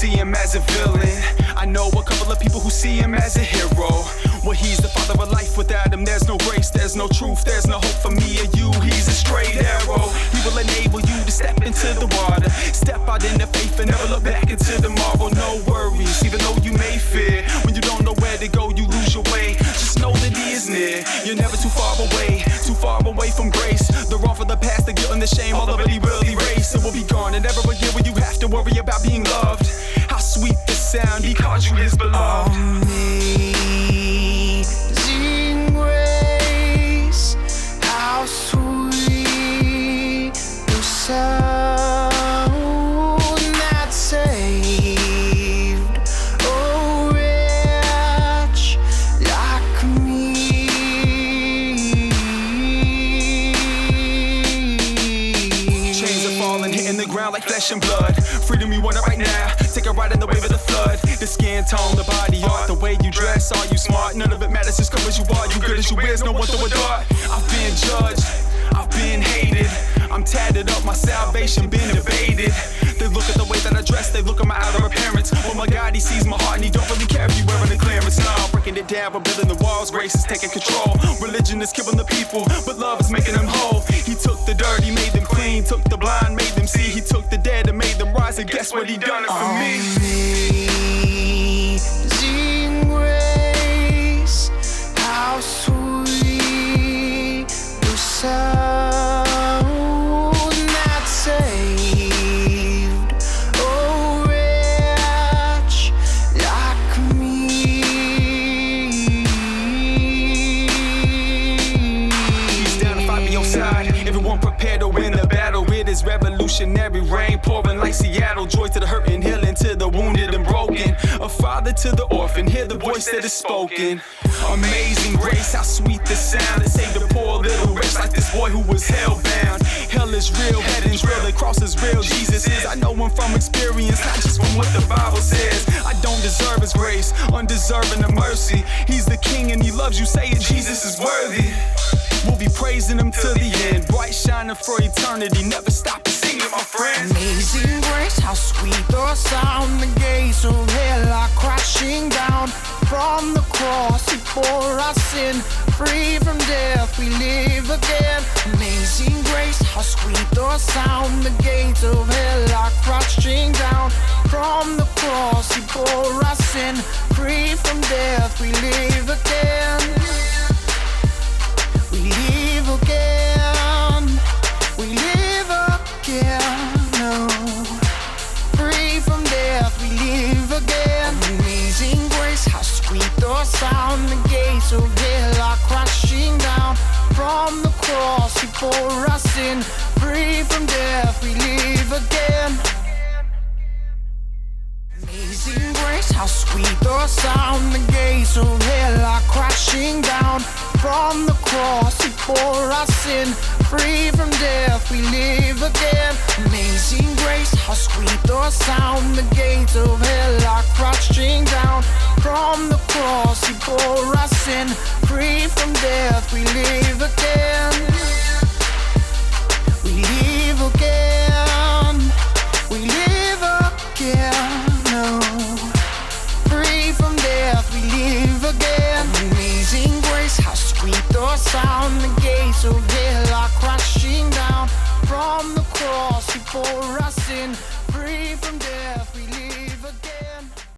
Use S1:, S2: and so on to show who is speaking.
S1: see him as a villain. I know a couple of people who see him as a hero. Well, he's the father of life. Without him, there's no grace, there's no truth, there's no hope for me or you. He's a straight arrow. He will enable you to step into the water, step out in the faith and never look back into tomorrow. No worries, even though you may fear. When you don't know where to go, you lose your way. Just know that he is near. You're never too far away from grace. The wrong for the past, the guilt and the shame, all of it he will erase. It will be gone, and never again will you have to worry about being loved. How sweet the sound, he calls you his beloved.
S2: Amazing grace, how sweet the sound that saved a wretch like me.
S1: Chains are falling, hitting the ground like flesh and blood. Freedom you want it right now, take a ride in the wave of the flood. The skin tone, the body art, the way you dress, are you smart? None of it matters, just come as you are, you good as you is, no one throw a dart. I've been judged, I've been hated, I'm tatted up, my salvation been debated. They look at the way that I dress, they look at my outer appearance. Oh my God, he sees my heart and he don't really care if you wearing a clearance. Nah, breaking it down, we're building the walls, grace is taking control. Religion is killing the people, but love is making them whole. He took the dirt, he made them clean, took the blind, made them see. He took the dead and made them rise, and guess what, he done it for me.
S2: Amazing grace, how sweet the sound that saved a wretch like me.
S1: He's down to fight me your side, everyone prepared to win the battle. It is revolutionary, rain pouring like Seattle. Joy to the hurting, healing to the wounded and broken. A father to the orphan, hear the voice that is spoken. Amazing grace, how sweet the sound that saved a poor little wretch like this boy who was hell-bound. Hell is real, heaven's real, the cross is real, Jesus is. I know him from experience, not just from what the Bible says. I don't deserve his grace, undeserving of mercy. He's the king and he loves you, say it, Jesus is worthy. We'll be praising him to the end, bright shining for eternity. Never stop singing, my friends.
S2: Amazing grace, how sweet the sound. The gates of hell are crashing down. From the cross he bore our sin. Free from death we live again. Amazing grace, how sweet the sound. The gates of hell are crashing down. From the cross he bore our sin. Free from death we live again. We live again. We live again. No. Free from death we live again. Amazing grace, how sweet the sound. The gates of hell are crashing down. From the cross he bore our sin. Free from death we live again. Amazing grace, how sweet the sound. The gates of hell are crashing down. From the cross he bore our sin. Free from death we live again. Amazing grace, how sweet the sound. The gates of hell are crashing down. From the cross he bore our sin. Free from death we live again. We live again. We live again. No. Free from death we live again. Amazing grace, how sweet the sound. The gates of hell are crashing down. From the cross he bore